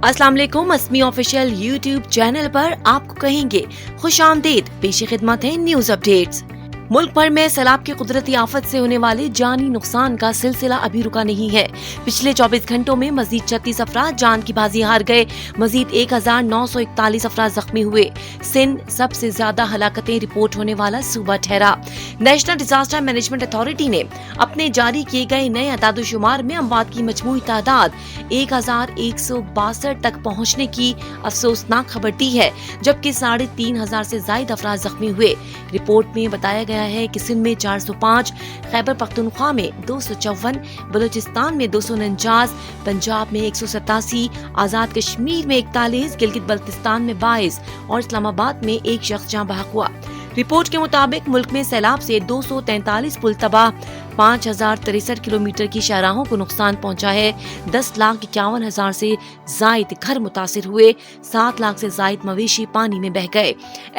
अस्सलाम वालेकुम। असमी official YouTube channel पर आपको कहेंगे खुश आमदीद। पेश खिदमत है न्यूज अपडेट्स। मुल्क भर में सैलाब की कुदरती आफत से होने वाले जानी नुकसान का सिलसिला अभी रुका नहीं है। पिछले 24 घंटों में मजीद 36 अफराद जान की बाजी हार गए। मजीद 1941 अफराद जख्मी हुए। सिंध सबसे ज्यादा हलाकतें रिपोर्ट होने वाला सूबा ठहरा। नेशनल डिजास्टर मैनेजमेंट अथॉरिटी ने अपने जारी किए गए नए अदाद-ओ-शुमार में अमवात की मजमूई तादाद 1162 तक पहुँचने की अफसोसनाक खबर दी है, जबकि 3500 से ज्यादा अफराद जख्मी हुए। रिपोर्ट में बताया गया है कि सिंध में 405, खैबर पख्तूनख्वा में 254, बलूचिस्तान में 249, पंजाब में 187, आजाद कश्मीर में 41, गिलगित बल्तिस्तान में 22 और इस्लामाबाद में एक शख्स जान बहक हुआ। रिपोर्ट के मुताबिक मुल्क में सैलाब से 243 पुल तबाह, 5063 किलोमीटर की शाहराहों को नुकसान पहुंचा है। 10,51,000 से जायद घर मुतासिर हुए। 7 लाख से जायद मवेशी पानी में बह गए।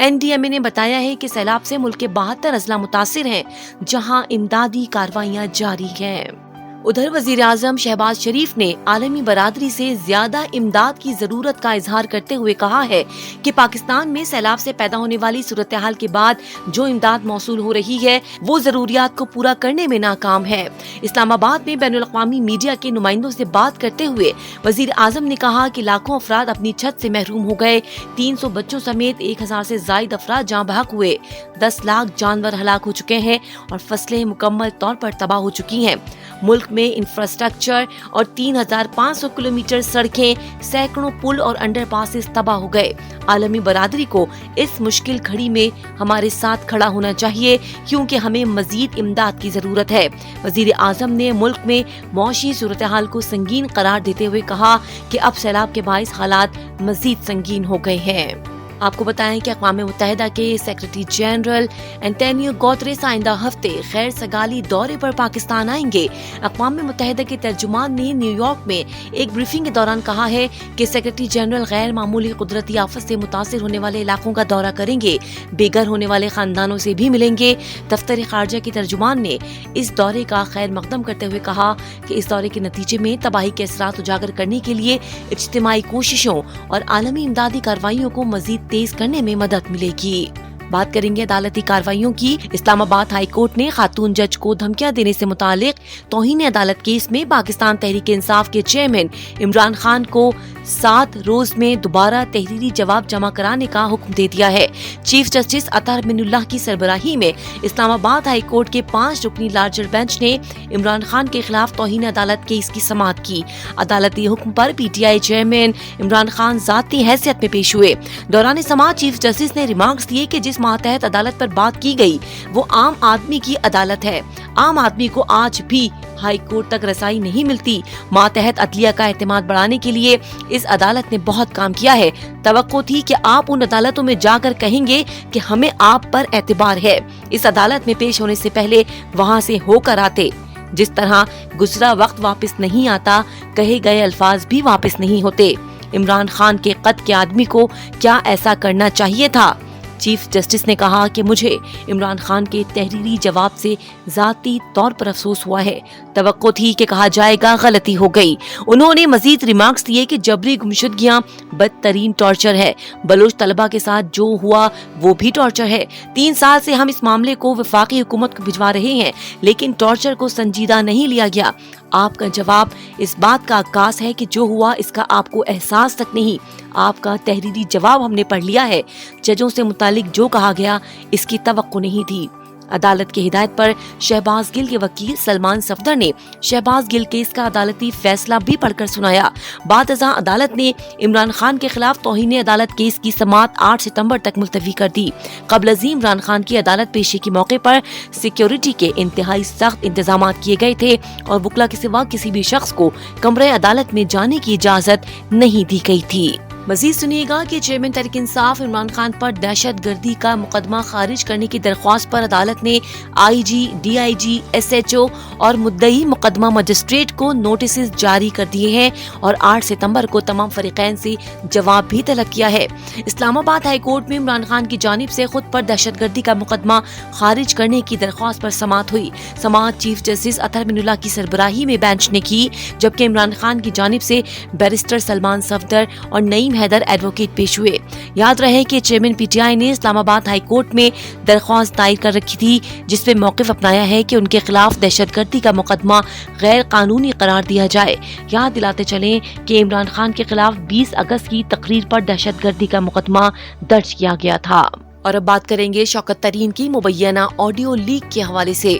NDMA ने बताया है कि सैलाब से मुल्क के 72 अजला मुतासिर हैं, जहां इमदादी कार्रवाइयां जारी हैं। उधर वजीर आजम शहबाज शरीफ ने आलमी बरादरी से ज्यादा इमदाद की जरूरत का इजहार करते हुए कहा है कि पाकिस्तान में सैलाब से पैदा होने वाली सूरत हाल के बाद जो इमदाद मौसूल हो रही है वो जरूरियात को पूरा करने में नाकाम है। इस्लामाबाद में बैनुल अक़वामी मीडिया के नुमाइंदों से बात करते हुए वजीर आजम ने कहा कि लाखों अफराद अपनी छत से महरूम हो गए। 300 बच्चों समेत 1000 से ज्यादा अफराद जान बहक हुए। 10 लाख जानवर हलाक हो चुके हैं और फसलें मुकम्मल तौर पर तबाह हो चुकी हैं। मुल्क में इंफ्रास्ट्रक्चर और 3500 किलोमीटर सड़कें, सैकड़ों पुल और अंडरपासेस तबाह हो गए। आलमी बरादरी को इस मुश्किल घड़ी में हमारे साथ खड़ा होना चाहिए, क्योंकि हमें मजीद इमदाद की जरूरत है। वजीर आजम ने मुल्क में मौशी सूरत हाल को संगीन करार देते हुए कहा कि अब सैलाब के बाइस हालात मजीद संगीन हो गए हैं। आपको बताएं कि अक़वाम मुत्तहिदा के सेक्रेटरी जनरल एंटोनियो गुतेरेस आइंदा हफ्ते खैर सगाली दौरे पर पाकिस्तान आएंगे। अक़वाम मुत्तहिदा के तर्जुमान ने न्यूयॉर्क में एक ब्रीफिंग के दौरान कहा है कि सेक्रेटरी जनरल गैर मामूली कुदरती आफत से मुतासिर होने वाले इलाकों का दौरा करेंगे, बेघर होने वाले खानदानों से भी मिलेंगे। दफ्तर खारजा के तर्जुमान ने इस दौरे का खैर मकदम करते हुए कहा कि इस दौरे के नतीजे में तबाही के असरात उजागर करने के लिए इज्तिमाई कोशिशों और आलमी इमदादी कार्रवाइयों को मजीद तेज करने में मदद मिलेगी। बात करेंगे अदालती कार्रवाइयों की। इस्लामाबाद हाई कोर्ट ने खातून जज को धमकियां देने से मुतालिक तौहीन अदालत केस में पाकिस्तान तहरीक इंसाफ के चेयरमैन इमरान खान को 7 रोज में दोबारा तहरीरी जवाब जमा कराने का हुक्म दे दिया है। चीफ जस्टिस अतर मिनुल्लाह की सरबराही में इस्लामाबाद हाई कोर्ट के 5 रुकनी लार्जर बेंच ने इमरान खान के खिलाफ तौहीन अदालत केस की समाअत की। अदालती हुक्म पर PTI चेयरमैन इमरान खान जाती हैसियत में पेश हुए। दौरान समाअत चीफ जस्टिस ने रिमार्क्स दिए कि जिस मातहत अदालत पर बात की गई वो आम आदमी की अदालत है। आम आदमी को आज भी हाई कोर्ट तक रसाई नहीं मिलती। मातहत अदलिया का एतमाद बढ़ाने के लिए इस अदालत ने बहुत काम किया है। तवक्को थी कि आप उन अदालतों में जाकर कहेंगे कि हमें आप पर एतबार है। इस अदालत में पेश होने से पहले वहाँ से होकर आते। जिस तरह गुजरा वक्त वापस नहीं आता, कहे गए अल्फाज भी वापस नहीं होते। इमरान खान के कद के आदमी को क्या ऐसा करना चाहिए था? चीफ जस्टिस ने कहा कि मुझे इमरान खान के तहरीरी जवाब से जाती तौर पर अफसोस हुआ है। तवक्को थी कि कहा जाएगा गलती हो गई। उन्होंने मजीद रिमार्क्स दिए कि जबरी गुमशुदगियां बदतरीन टॉर्चर है। बलोच तलबा के साथ जो हुआ वो भी टॉर्चर है। 3 साल से हम इस मामले को वफाकी हुकूमत को भिजवा रहे हैं, लेकिन टॉर्चर को संजीदा नहीं लिया गया। आपका जवाब इस बात का अक्कास है कि जो हुआ इसका आपको एहसास तक नहीं। आपका तहरीरी जवाब हमने पढ़ लिया है। जजों से मुतालिक जो कहा गया इसकी तवक्को नहीं थी। अदालत की हिदायत पर शहबाज गिल के वकील सलमान सफदर ने शहबाज गिल केस का अदालती फैसला भी पढ़कर सुनाया। बादअज़ां अदालत ने इमरान खान के खिलाफ तौहीन अदालत केस की समाअत 8 सितंबर तक मुलतवी कर दी। कबल अज़ीं इमरान खान की अदालत पेशी के मौके पर सिक्योरिटी के इंतहाई सख्त इंतजाम किए गए थे और वकला के सिवा किसी भी शख्स को कमरे अदालत में जाने की इजाजत नहीं दी गई थी। मजीद सुनिएगा कि चेयरमैन तहरीक इंसाफ इमरान खान पर दहशत गर्दी का मुकदमा खारिज करने की दरख्वास्त पर अदालत ने IG, DIG, SHO और मुद्दई मुकदमा मजिस्ट्रेट को नोटिस जारी कर दिए हैं और 8 सितंबर को तमाम फरीकैन से जवाब भी तलब किया है। इस्लामाबाद हाई कोर्ट में इमरान खान की जानिब से खुद पर दहशत गर्दी का मुकदमा खारिज करने की दरख्वास्त पर समाअत हुई। समाअत चीफ जस्टिस अतहर मिनुल्लाह की सरबराही में बेंच ने की, जबकि इमरान खान की जानिब से बैरिस्टर सलमान सफदर और नईम हैदर एडवोकेट पेश हुए। याद रहे कि चेयरमैन PTI ने इस्लामाबाद हाई कोर्ट में दरख्वास्त दायर कर रखी थी, जिसमें मौक़िफ़ अपनाया है कि उनके खिलाफ दहशतगर्दी का मुकदमा गैर कानूनी करार दिया जाए। याद दिलाते चलें कि इमरान खान के खिलाफ 20 अगस्त की तकरीर पर दहशतगर्दी का मुकदमा दर्ज किया गया था। और अब बात करेंगे शौकत तरीन की मुबैना ऑडियो लीक के हवाले से।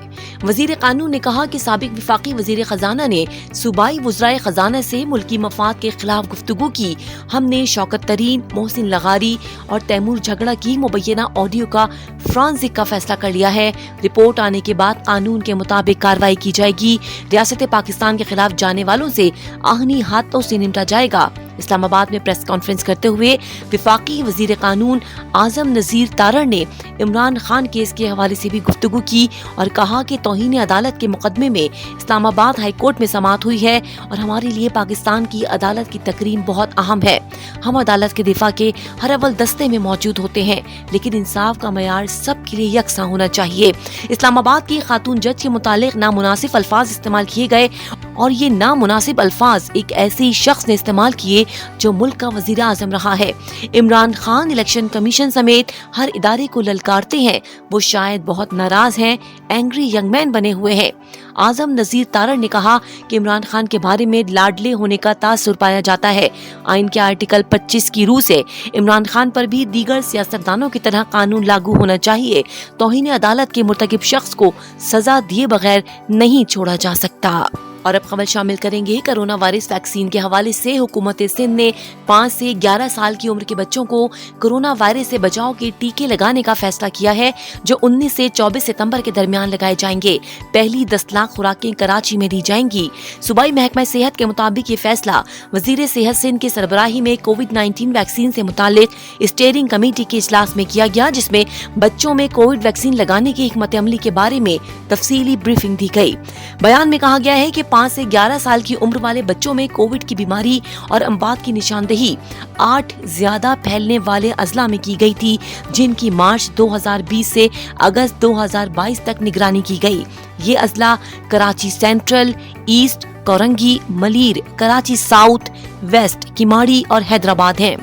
वजीर कानून ने कहा कि साबिक वफाकी वजीर खजाना ने सूबाई वज़राए खजाना से मुल्की मफाद के खिलाफ गुफ्तगू की। हमने शौकत तरीन, मोहसिन लगारी और तैमूर झगड़ा की मुबैना ऑडियो का फ्रांसिक का फैसला कर लिया है। रिपोर्ट आने के बाद कानून के मुताबिक कार्रवाई की जाएगी। रियासत पाकिस्तान के खिलाफ जाने वालों से आहनी हाथों से निपटा जाएगा। इस्लामाबाद में प्रेस कॉन्फ्रेंस करते हुए वफाकी वजीर कानून आजम नजीर तारड़ ने इमरान खान केस के हवाले से भी गुफ्तगू की और कहा कि तौहीन अदालत के मुकदमे में इस्लामाबाद हाई कोर्ट में समाअत हुई है और हमारे लिए पाकिस्तान की अदालत की तकरीम बहुत अहम है। हम अदालत के दिफा के हर अव्वल दस्ते में मौजूद होते हैं, लेकिन इंसाफ का मयार सबके लिए यकसा होना चाहिए। इस्लामाबाद की खातून जज के मुतालिक नामुनासिब अल्फाज इस्तेमाल किए गए और ये नामुनासिब अल्फाज एक ऐसे शख्स ने इस्तेमाल किए जो मुल्क का वजीर आजम रहा है। इमरान खान इलेक्शन कमीशन समेत हर इदारे को ललकारते हैं। वो शायद बहुत नाराज हैं, एंग्री यंग मैन बने हुए हैं। आजम नजीर तारड़ ने कहा कि इमरान खान के बारे में लाडले होने का तासुर पाया जाता है। आइन के आर्टिकल 25 की रूह से इमरान खान पर भी दीगर सियासतदानों की तरह कानून लागू होना चाहिए। तौहीन अदालत के मुर्तकिब शख्स को सजा दिए बगैर नहीं छोड़ा जा सकता। और अब खबर शामिल करेंगे कोरोना वायरस वैक्सीन के हवाले से। हुकूमत सिंध ने 5 से 11 साल की उम्र के बच्चों को कोरोना वायरस से बचाव के टीके लगाने का फैसला किया है, जो 19 से 24 सितंबर के दरमियान लगाए जाएंगे। पहली 10 लाख खुराकें कराची में दी जाएंगी। सूबाई महकमा सेहत के मुताबिक ये फैसला वजीर सेहत सिंध की सरबराही में कोविड-19 वैक्सीन से मुतालिक स्टीयरिंग कमेटी के इजलास में किया गया, जिसमें बच्चों में कोविड वैक्सीन लगाने की हिकमत अमली के बारे में तफसीली ब्रीफिंग दी गई। बयान में कहा गया है कि 5 से 11 साल की उम्र वाले बच्चों में कोविड की बीमारी और अमवात की निशानदेही 8 ज्यादा फैलने वाले अजला में की गई थी, जिनकी मार्च 2020 से अगस्त 2022 तक निगरानी की गई। ये अजला Karachi central, east, Korangi, Malir, Karachi south, west, Keamari और हैदराबाद हैं।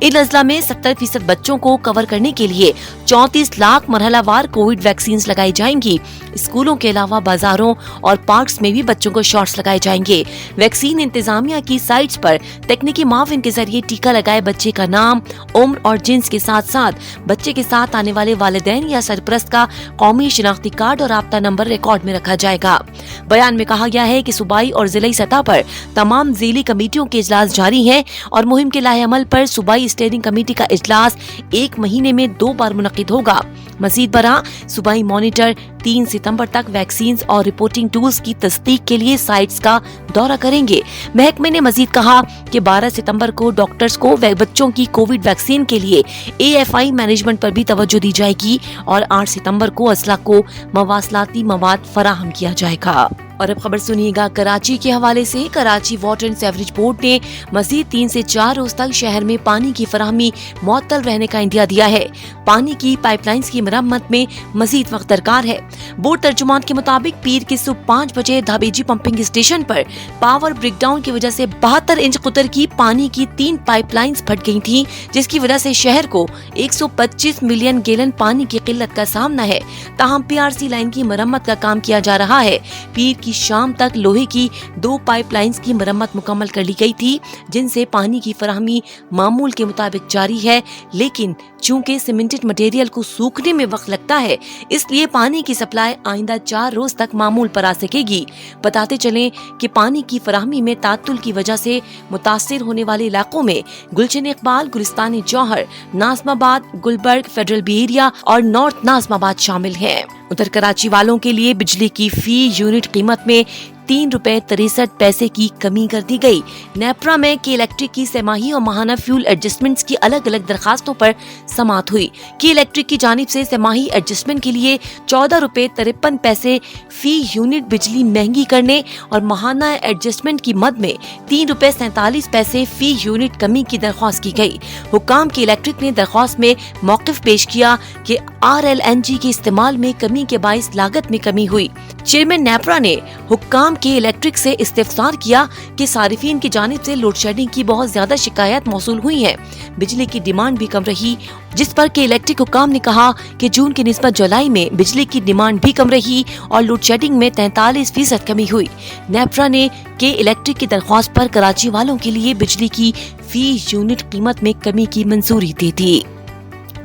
इन अजला में 70% बच्चों को कवर करने के लिए 34 लाख मरहलावार कोविड वैक्सीन लगाई जाएंगी। स्कूलों के अलावा बाजारों और पार्क्स में भी बच्चों को शॉट्स लगाए जाएंगे। वैक्सीन इंतजामिया की साइट्स पर तकनीकी माविन के जरिए टीका लगाए बच्चे का नाम, उम्र और जिन्स के साथ साथ बच्चे के साथ आने वाले वालिदैन या सरपरस्त का कौमी शिनाख्ती कार्ड और राब्ता नंबर रिकॉर्ड में रखा जाएगा। बयान में कहा गया है कि सूबाई और जिलाई सतह पर तमाम जिली कमेटियों के इजलास जारी हैं और मुहिम के लाहे अमल पर सूबाई स्टीयरिंग कमेटी का इजलास 1 महीने में 2 बार मुनक्किद होगा। मजीद बरा सूबाई मॉनिटर 3 सितंबर तक वैक्सीन और रिपोर्टिंग टूल्स की तस्दीक के लिए साइट्स का दौरा करेंगे। महकमे ने मजीद कहा कि 12 सितंबर को डॉक्टर्स को बच्चों की कोविड वैक्सीन के लिए AFI मैनेजमेंट पर भी तवज्जो दी जाएगी और 8 सितंबर को अजला को मवासलाती मवाद फराहम किया जाएगा। और अब खबर सुनिएगा कराची के हवाले से। Karachi water and sewerage board ने मजीद 3 से 4 रोज तक शहर में पानी की फराहमी मुअत्तल रहने का इंदिया दिया है। पानी की पाइपलाइंस की मरम्मत में मजीद वक्त दरकार है। बोर्ड तर्जुमान के मुताबिक पीर की सुबह 5 बजे धाबेजी पंपिंग स्टेशन पर पावर ब्रेकडाउन की वजह से 72 इंच कुतर की पानी की 3 पाइपलाइंस फट गई थी, जिसकी वजह से शहर को 125 मिलियन गैलन पानी की किल्लत का सामना है। ताहम PRC लाइन की मरम्मत का काम किया जा रहा है। पीर की शाम तक लोहे की 2 पाइपलाइंस की मरम्मत मुकम्मल कर ली गई थी, जिनसे पानी की फराहमी मामूल के मुताबिक जारी है, लेकिन चूंकि सीमेंटेड मटेरियल को सूखने में वक्त लगता है, इसलिए पानी की सप्लाई आइंदा 4 रोज तक मामूल पर आ सकेगी। बताते चलें कि पानी की फराहमी में तातुल की वजह से मुतासिर होने वाले इलाकों में गुलशन इकबाल, गुलिस्तान जौहर, नाज़माबाद, गुलबर्ग, फेडरल बी एरिया और नॉर्थ नाज़माबाद शामिल हैं। उधर कराची वालों के लिए बिजली की फी यूनिट कीमत में ₹3.63 की कमी कर दी गई। नेप्रा में के इलेक्ट्रिक की सेमाही और माहाना फ्यूल एडजस्टमेंट्स की अलग अलग दरखास्तों पर समाअत हुई। के इलेक्ट्रिक की जानिब से सेमाही एडजस्टमेंट के लिए ₹14.53 फी यूनिट बिजली महंगी करने और माहाना एडजस्टमेंट की मद में ₹3.47 फी यूनिट कमी की दरख्वास्त की गई। हुक्काम के इलेक्ट्रिक ने दरख्वास्त में मौक़िफ़ पेश किया कि RLNG के इस्तेमाल में कमी के बाइस लागत में कमी हुई। चेयरमैन नेप्रा ने हुक्काम के इलेक्ट्रिक से इस्तिफ़सार किया कि सारिफीन की जानिब से लोड शेडिंग की बहुत ज्यादा शिकायत मौसूल हुई है। बिजली की डिमांड भी कम रही, जिस पर के इलेक्ट्रिक हुक्काम ने कहा कि जून की निस्बत जुलाई में बिजली की डिमांड भी कम रही और लोड शेडिंग में 43% कमी हुई। नेप्रा ने के इलेक्ट्रिक की दरख्वास्त पर कराची वालों के लिए बिजली की फी यूनिट कीमत में कमी की मंजूरी दे दी।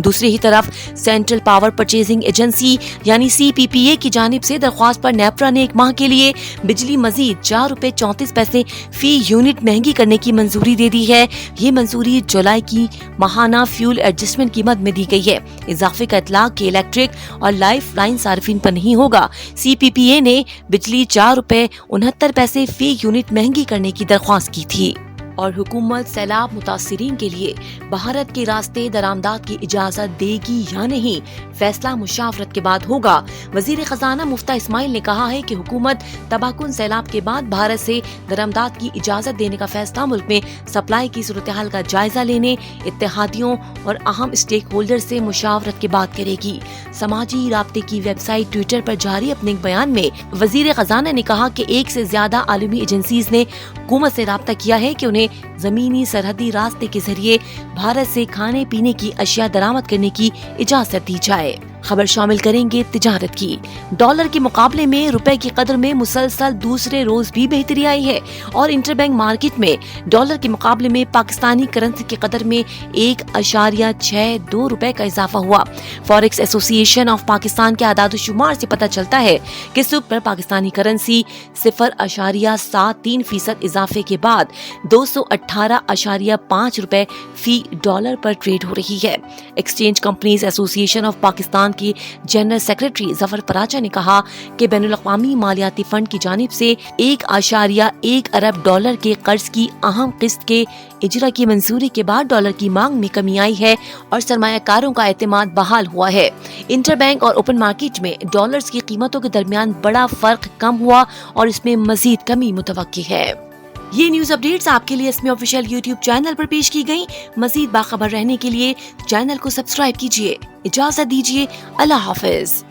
दूसरी ही तरफ सेंट्रल पावर परचेजिंग एजेंसी यानी CPPA की जानिब से दरख्वास्त पर नेप्रा ने एक माह के लिए बिजली मजीद ₹4.34 फी यूनिट महंगी करने की मंजूरी दे दी है। ये मंजूरी जुलाई की माहाना फ्यूल एडजस्टमेंट कीमत में दी गई है। इजाफे का इतलाक के इलेक्ट्रिक और लाइफ लाइन सार्फिन पर नहीं होगा। CPPA ने बिजली ₹4.69 फी यूनिट महंगी करने की दरख्वास्त की थी। और हुकूमत सैलाब मुतासिरीन के लिए बहारत के रास्ते दरामदाद की इजाजत देगी या नहीं, फैसला मुशावरत के बाद होगा। वजीर खजाना मुफ्ता इस्माइल ने कहा है कि हुकूमत तबाहकुन सैलाब के बाद भारत से दरामदाद की इजाजत देने का फैसला मुल्क में सप्लाई की सूरत हाल का जायजा लेने, इत्तेहादियों और अहम स्टेक होल्डर से मुशावरत के बाद करेगी। समाजी राब्ते की वेबसाइट ट्विटर पर जारी अपने एक बयान में वजीर खजाना ने कहा कि एक से ज्यादा आलमी एजेंसीज ने हुकूमत से राब्ता किया है कि उन्हें जमीनी सरहदी रास्ते के जरिए भारत से खाने पीने की अशिया दरामद करने की इजाजत दी जाए। खबर शामिल करेंगे तिजारत की। डॉलर के मुकाबले में रुपए की कदर में मुसलसल दूसरे रोज भी बेहतरी आई है और इंटरबैंक मार्केट में डॉलर के मुकाबले में पाकिस्तानी करेंसी की कदर में 1.62 रुपए का इजाफा हुआ। फॉरेक्स एसोसिएशन ऑफ पाकिस्तान के आदाद-ओ-शुमार से पता चलता है कि सुबह पर पाकिस्तानी करेंसी 0.73% इजाफे के बाद 218.5 रुपए फी डॉलर पर ट्रेड हो रही है। Exchange companies association of Pakistan की जनरल सेक्रेटरी जफर पराचा ने कहा कि बैनुल-अक़वामी मालियाती फंड की जानिब से 1.1 अरब डॉलर के कर्ज की अहम किस्त के इजरा की मंजूरी के बाद डॉलर की मांग में कमी आई है और सरमायाकारों का एतमाद बहाल हुआ है। इंटरबैंक और ओपन मार्केट में डॉलर्स की कीमतों के दरमियान बड़ा फर्क कम हुआ और इसमें मजीद कमी मुतवक्की है। ये न्यूज अपडेट्स आपके लिए इसमें ऑफिशियल YouTube चैनल पर पेश की गई। मजीद बाखबर रहने के लिए चैनल को सब्सक्राइब कीजिए। इजाजत दीजिए। अल्लाह हाफिज।